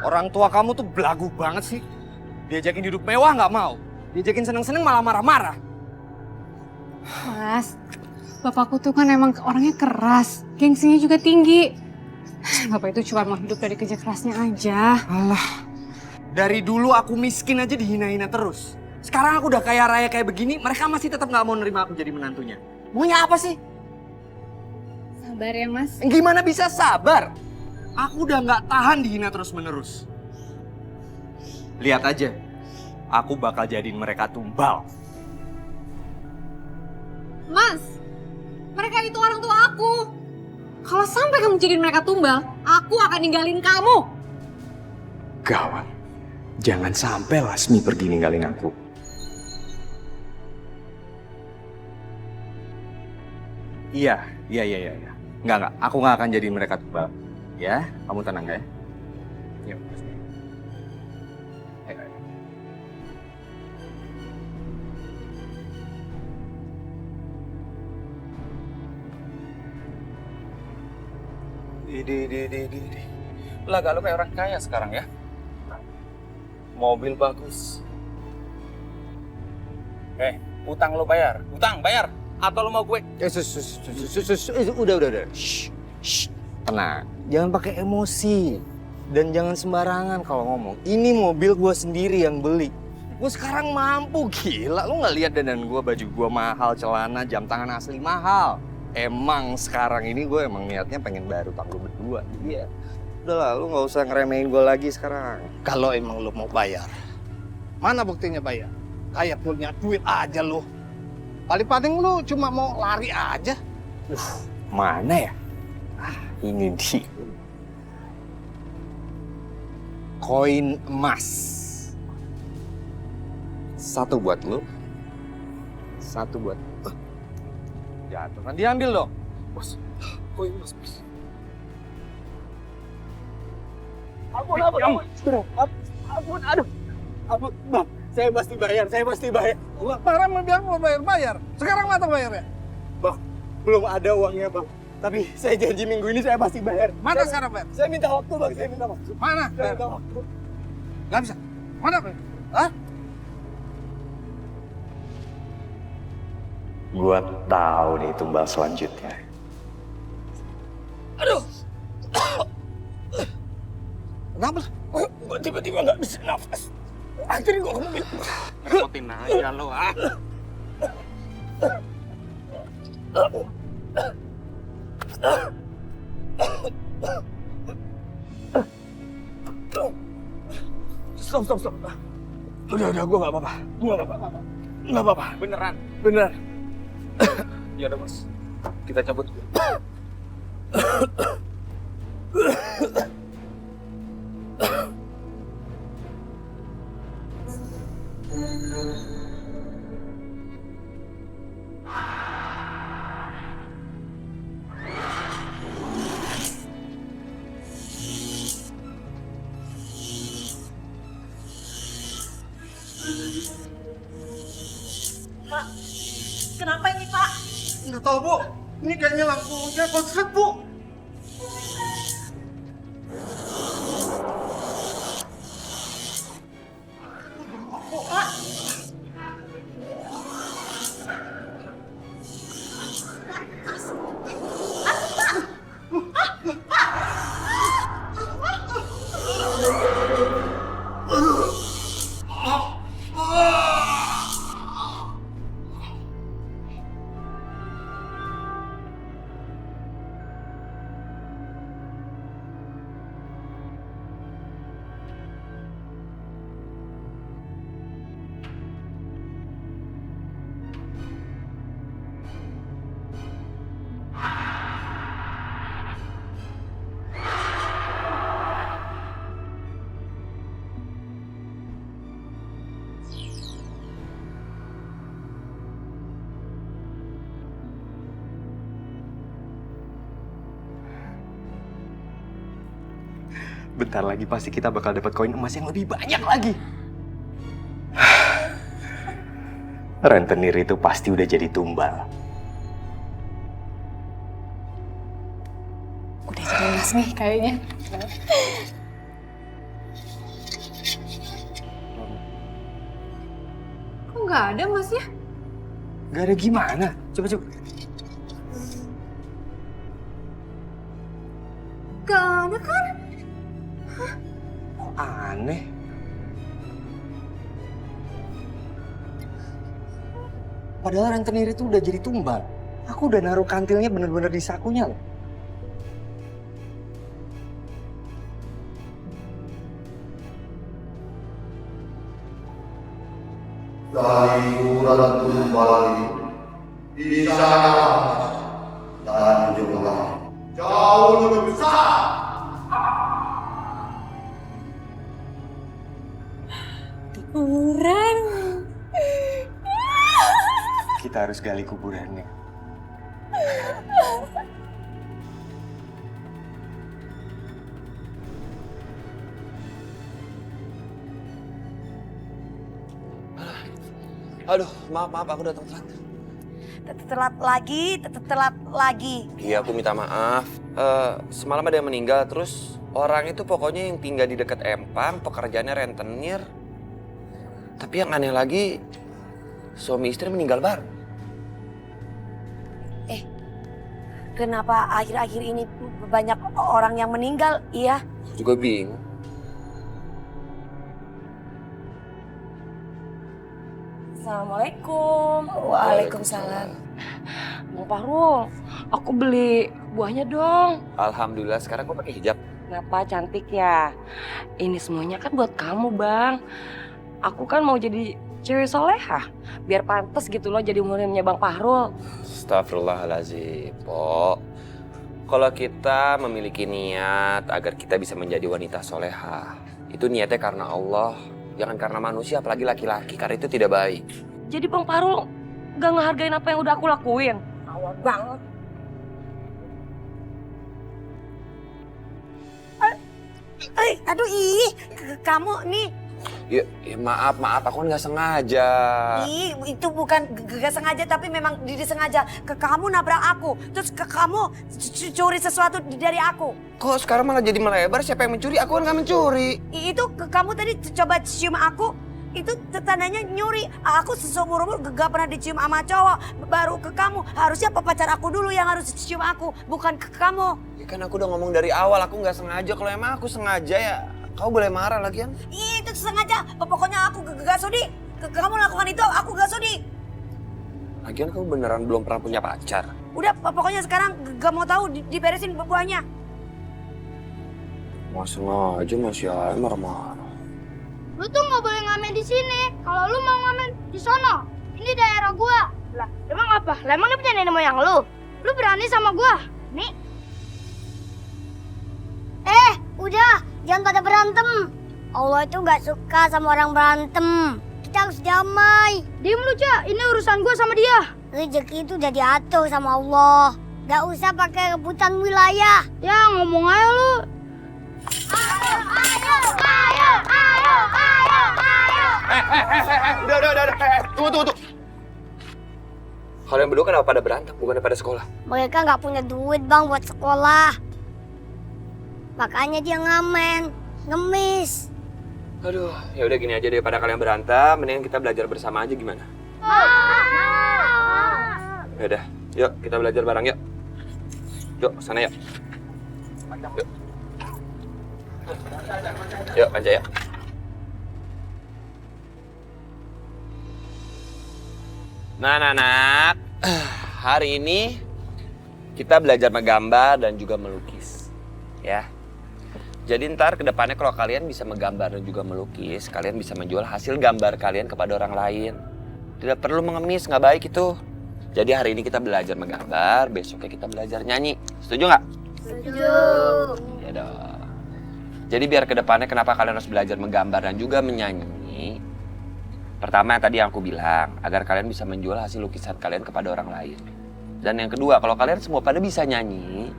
Orang tua kamu tuh belagu banget sih. Diajakin hidup mewah nggak mau. Diajakin seneng-seneng malah marah-marah. Mas, bapakku tuh kan emang orangnya keras, gengsinya juga tinggi. Bapak itu cuma mau hidup dari kerja kerasnya aja. Alah, dari dulu aku miskin aja dihina-hina terus. Sekarang aku udah kaya raya kayak begini, mereka masih tetap nggak mau nerima aku jadi menantunya. Maunya apa sih? Sabar ya, Mas. Gimana bisa sabar? Aku udah nggak tahan dihina terus-menerus. Lihat aja, aku bakal jadiin mereka tumbal. Mas, mereka itu orang tua aku. Kalau sampai kamu jadiin mereka tumbal, aku akan ninggalin kamu. Gawat, jangan sampai Lasmi pergi ninggalin aku. Iya. Enggak. Aku nggak akan jadiin mereka tumbal. Ya, kamu tenang ya. Yuk, Lasmi. Ayo. Di. Lah galau kayak orang kaya sekarang ya. Mobil bagus. Utang lo bayar. Utang bayar. Atau lo mau gue? Udah. Shh. Tenang. Jangan pakai emosi. Dan jangan sembarangan kalau ngomong. Ini mobil gue sendiri yang beli. Gue sekarang mampu, gila. Lo nggak lihat dandan gue, baju gue mahal, celana, jam tangan asli mahal. Emang sekarang ini gue emang niatnya pengen bayar utang lo berdua. Iya. Udah lah, lu nggak usah ngeremehin gue lagi sekarang. Kalau emang lu mau bayar, mana buktinya bayar? Kayak punya duit aja lu. Paling-paling lu cuma mau lari aja. Mana ya? Ini dia. Koin emas. Satu buat lu. Satu buat... Jatuh kan diambil dong. Bos, koin emas, bos. Ampun, Bang, saya pasti bayar. Lah, parah mau bilang mau bayar. Sekarang mata bayarnya. Bang, belum ada uangnya, Bang. Tapi saya janji minggu ini saya pasti bayar. Mana sekarang bayar? Saya minta waktu, Bang. Saya minta waktu. Mana? Saya minta waktu. Gak bisa. Mana bayar? Hah? Gua tahu nih tumbal selanjutnya. Aduh. Kenapa? Gue tiba-tiba gak bisa nafas. Akhirnya gue ke mobil. Repotin aja lo, ah. Stop. Udah, gue gak apa-apa. Gak apa-apa. Beneran? Bener. Ya udah, Bos. Kita cabut. Pak, kenapa ini Pak? Nggak tahu, Bu. Ini kayaknya lampunya konslet, Bu. Bentar lagi pasti kita bakal dapat koin emas yang lebih banyak lagi. Rentenir itu pasti udah jadi tumbal. Udah jadi emas nih kayaknya. nggak ada Masnya? Gak ada gimana? Coba. Gak ada kan? Kok aneh? Padahal rentenir itu udah jadi tumbal. Aku udah naruh kantilnya bener-bener di sakunya loh. Dari ukuran tumbal di sana dan jumlah jauh lebih besar. Kuburan. Kita harus gali kuburannya. Aduh, maaf aku datang telat. Telat lagi. Iya, aku minta maaf. Semalam ada yang meninggal, terus orang itu pokoknya yang tinggal di dekat Empang, pekerjaannya rentenir. Tapi yang aneh lagi, suami istri meninggal bareng. Kenapa akhir-akhir ini banyak orang yang meninggal? Iya. Aku juga bingung. Assalamualaikum. Waalaikumsalam. Bang Fahrul, aku beli buahnya dong. Alhamdulillah sekarang gue pakai hijab. Kenapa cantik ya? Ini semuanya kan buat kamu, Bang. Aku kan mau jadi cewek solehah. Biar pantas gitu loh jadi muridnya Bang Fahrul. Astagfirullahaladzim, Po. Kalau kita memiliki niat agar kita bisa menjadi wanita solehah, itu niatnya karena Allah, jangan karena manusia, apalagi laki-laki, karena itu tidak baik. Jadi Bang Fahrul gak ngehargain apa yang udah aku lakuin. Awal banget. Aduh kamu nih. Ya maaf, aku kan nggak sengaja. Itu bukan gak sengaja tapi memang disengaja. Kamu nabrak aku, terus kamu curi sesuatu dari aku. Kok sekarang malah jadi melebar, siapa yang mencuri? Aku kan nggak mencuri. Itu kamu tadi coba cium aku, itu tandanya nyuri. Aku seumur-umur gak pernah dicium sama cowok, baru ke kamu. Harusnya pacar aku dulu yang harus cium aku, bukan ke kamu. Ya kan aku udah ngomong dari awal, aku nggak sengaja. Kalau emang aku sengaja ya, kau boleh marah lagian. Itu sengaja, pokoknya aku gak sudi. Kamu lakukan itu, aku gak sudi. Lagian kamu beneran belum pernah punya pacar. Udah, pokoknya sekarang gak mau tahu, diberesin buahnya. Mas sengaja masih aja marah-marah. Lu tuh nggak boleh ngamen di sini. Kalau lu mau ngamen di sono, ini daerah gua. Lah, emang apa? Lah emang ini punya nenek moyang lu? Lu berani sama gua? Nih. Udah, jangan pada berantem. Allah itu nggak suka sama orang berantem. Kita harus damai. Diem lu, Cak. Ini urusan gua sama dia. Rezeki itu udah diatur sama Allah. Gak usah pakai rebutan wilayah. Ya, ngomong aja lu. Udah. Tunggu. Kalian berdua kenapa pada berantem, bukannya pada sekolah? Mereka nggak punya duit, Bang, buat sekolah. Makanya dia ngamen, ngemis. Aduh, ya udah gini aja deh, pada kalian berantem, mendingan kita belajar bersama aja gimana? Ya udah, yuk kita belajar bareng yuk. Yuk, sana yuk. Yuk, aja ya. Nah, anak-anak, hari ini kita belajar menggambar dan juga melukis, ya. Jadi ntar ke depannya kalau kalian bisa menggambar dan juga melukis, kalian bisa menjual hasil gambar kalian kepada orang lain. Tidak perlu mengemis, nggak baik itu. Jadi hari ini kita belajar menggambar, besoknya kita belajar nyanyi. Setuju nggak? Setuju. Ya dong. Jadi biar ke depannya kenapa kalian harus belajar menggambar dan juga menyanyi. Pertama yang tadi yang aku bilang, agar kalian bisa menjual hasil lukisan kalian kepada orang lain. Dan yang kedua, kalau kalian semua pada bisa nyanyi,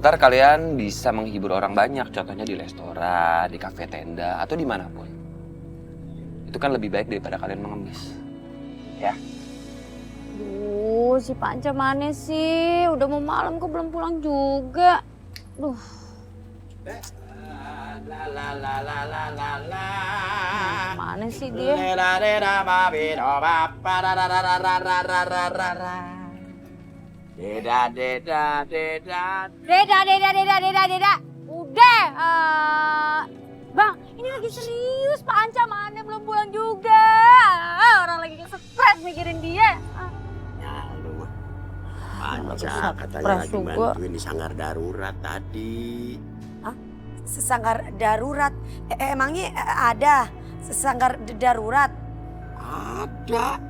ntar kalian bisa menghibur orang banyak, contohnya di restoran, di kafe tenda, atau dimanapun. Itu kan lebih baik daripada kalian mengemis. Ya. Duh, si Panca mana sih? Udah mau malam kok belum pulang juga. Duh. Mana sih dia? Deda. Udah. Bang, ini lagi serius. Pak Anca mana belum pulang juga. Orang lagi stres mikirin dia. Anca katanya lagi bantuin di sanggar darurat tadi. Sesanggar darurat? Emangnya ada sesanggar darurat? Ada.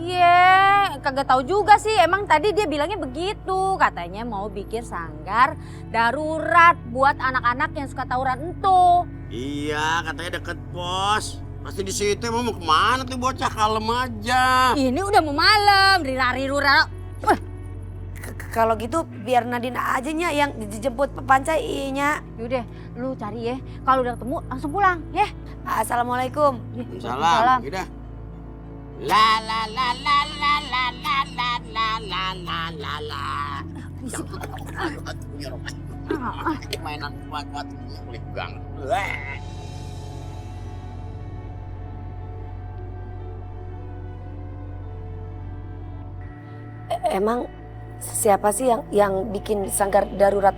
Iya, kagak tahu juga sih. Emang tadi dia bilangnya begitu. Katanya mau bikin sanggar darurat buat anak-anak yang suka tawuran entuh. Iya, katanya deket pos. Pasti di situ mau kemana tuh bocah, kalem aja. Ini udah mau malam, rira-rira. Kalau gitu biar Nadine aja nya yang dijemput Panca nya. Yaudah, lu cari ya. Kalau udah ketemu langsung pulang, ya. Assalamualaikum. Salam. Udah. La la la la la la la la la la la la la. Mainan buat boleh banget. Emang siapa sih yang bikin sanggar darurat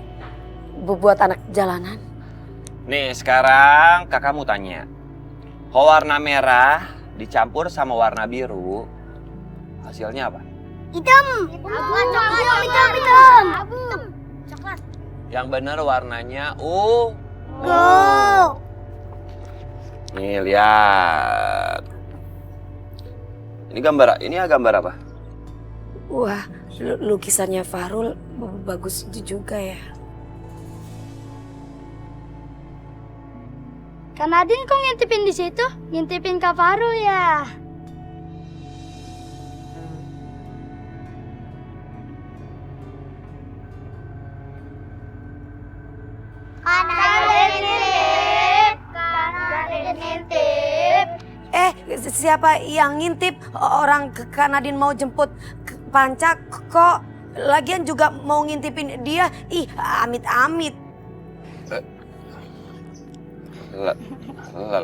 buat anak jalanan? Nih sekarang kakakmu tanya. Kalau warna merah dicampur sama warna biru, hasilnya apa? Hitam. Coklat. Yang benar warnanya ungu. Go. Nih lihat. Ini gambar apa? Wah, lukisannya Fahrul bagus juga ya. Kak Nadine kok ngintipin di situ? Ngintipin Kak Fahrul ya? Siapa yang ngintip? Orang Kak Nadine mau jemput Panca kok lagian juga mau ngintipin dia. Ih, amit-amit.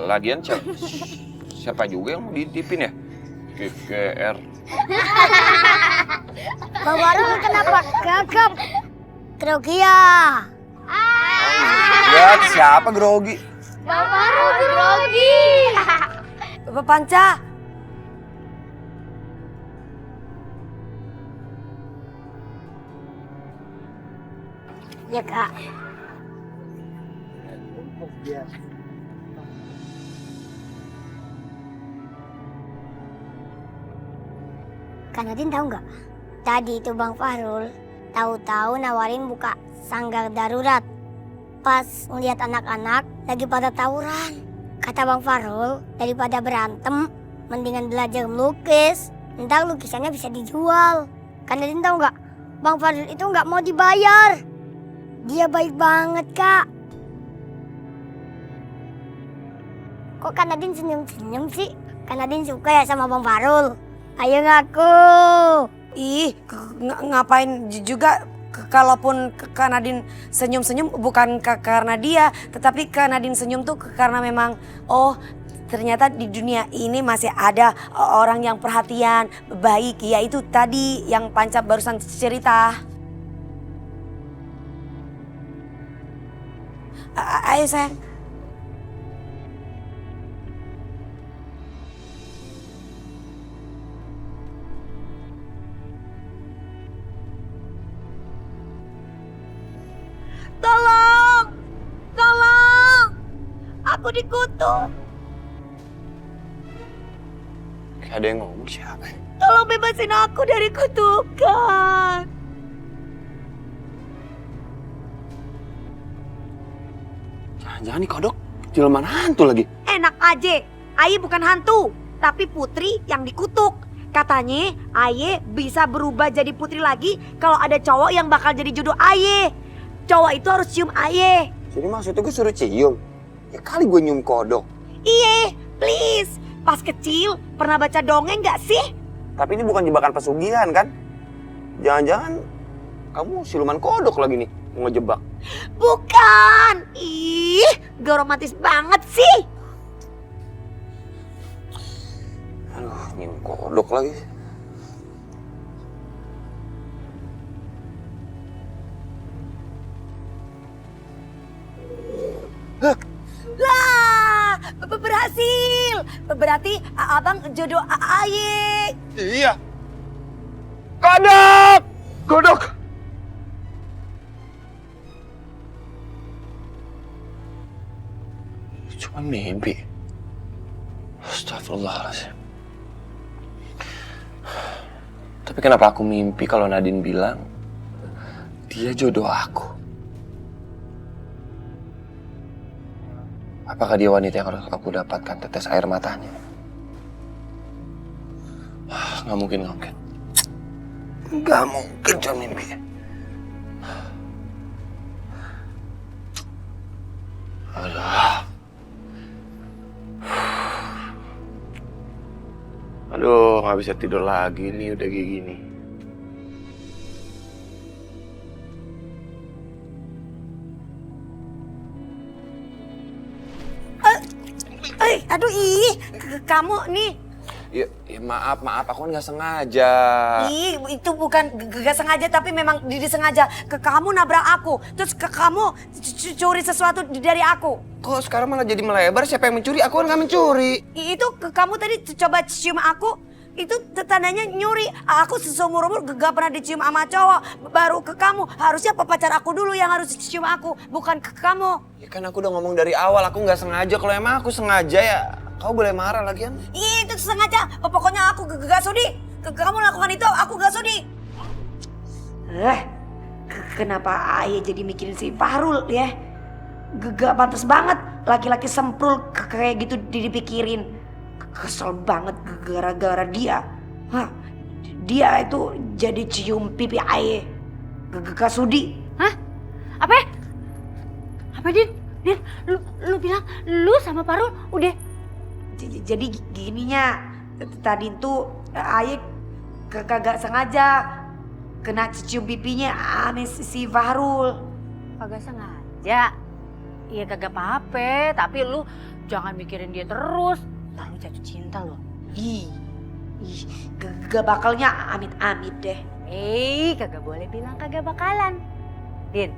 Lagian siapa juga yang mau diintipin ya? GR. Bang Fahrul kenapa gagap? Grogi ya? Lihat siapa grogi? Bang Fahrul grogi. Panca. Ya Kak. Kak Nadine tahu nggak? Tadi itu Bang Fahrul tahu-tahu nawarin buka sanggar darurat. Pas ngeliat anak-anak lagi pada tawuran. Kata Bang Fahrul, daripada berantem, mendingan belajar melukis. Ntar lukisannya bisa dijual. Kak Nadine tahu nggak? Bang Fahrul itu nggak mau dibayar. Dia baik banget, Kak. Kok Kak Nadine senyum-senyum sih? Kak Nadine suka ya sama Bang Fahrul? Ayo ngaku. Ih, ngapain juga kalaupun Kak Nadine senyum-senyum bukan karena dia, tetapi Kak Nadine senyum tuh karena memang ternyata di dunia ini masih ada orang yang perhatian, baik, yaitu tadi yang Panca barusan cerita. Ayo sayang. Tolong, aku dikutuk. Kayak ada yang ngomong siapa ya? Tolong bebasin aku dari kutukan. Jangan nih kodok, jelmaan hantu lagi. Enak aja, Aye bukan hantu, tapi putri yang dikutuk. Katanya Aye bisa berubah jadi putri lagi kalau ada cowok yang bakal jadi jodoh Aye. Cowok itu harus cium Aye. Jadi maksudnya gue suruh cium? Ya kali gue nyium kodok. Iye, please. Pas kecil pernah baca dongeng gak sih? Tapi ini bukan jebakan pesugihan kan? Jangan-jangan kamu siluman kodok lagi nih, mau ngejebak. Bukan. Ih, gak romantis banget sih. Aduh, nyium kodok lagi. Lah, berhasil. Berarti abang jodoh Aye. Iya. Kodok! Kodok! Cuma mimpi. Astagfirullahaladzim. Tapi kenapa aku mimpi kalau Nadine bilang dia jodoh aku? Apakah dia wanita yang harus aku dapatkan tetes air matanya? Nggak mungkin, nggak mungkin. Nggak mungkin cuma mimpi. Aduh, nggak bisa tidur lagi nih udah kayak gini. Aduh kamu nih. Ya maaf, aku kan nggak sengaja. Itu bukan gak sengaja tapi memang disengaja. Kamu nabrak aku, terus kamu curi sesuatu dari aku. Kok sekarang malah jadi melebar? Siapa yang mencuri? Aku kan nggak mencuri. Itu kamu tadi coba cium aku, itu tandanya nyuri. Aku seumur-umur gak pernah dicium sama cowok. Baru ke kamu, harusnya pacar aku dulu yang harus cium aku, bukan ke kamu. Ya kan aku udah ngomong dari awal, aku nggak sengaja. Kalau emang aku sengaja ya, kau boleh marah lagian. Itu sengaja, pokoknya aku gak sudi. Kamu lakukan itu, aku gak sudi. Kenapa Ayah jadi mikirin si Fahrul ya? Gak pantas banget laki-laki semprul kayak gitu dipikirin. Kesel banget gara-gara dia. Dia itu jadi cium pipi Ayah. Gak sudi. Hah? Apa? Apa Din? Lu bilang lu sama Fahrul udah. Jadi gininya, tadi tuh Ayah kagak sengaja kena cium pipinya sama si Fahrul. Kagak sengaja. Iya kagak apa-apa, tapi lu jangan mikirin dia terus. Ntar lu jatuh cinta lo. Gak bakalnya amit-amit deh. Kagak boleh bilang kagak bakalan. Din,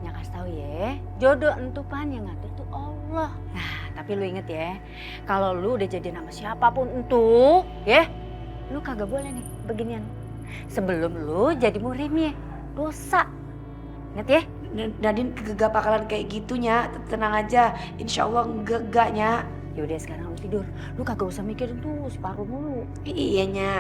yang kasih tahu ya, jodoh entupan yang ngatur tuh Allah. Nah, tapi lu inget ya, kalau lu udah jadian sama siapapun entu, ya, lu kagak boleh nih beginian. Sebelum lu jadi murimnya, dosa. Ingat ya? Nadine gak bakalan kayak gitunya, tenang aja. Insya Allah enggaknya. Yaudah sekarang lu tidur, lu kagak usah mikirin tuh si Fahrul mulu. Iya nya,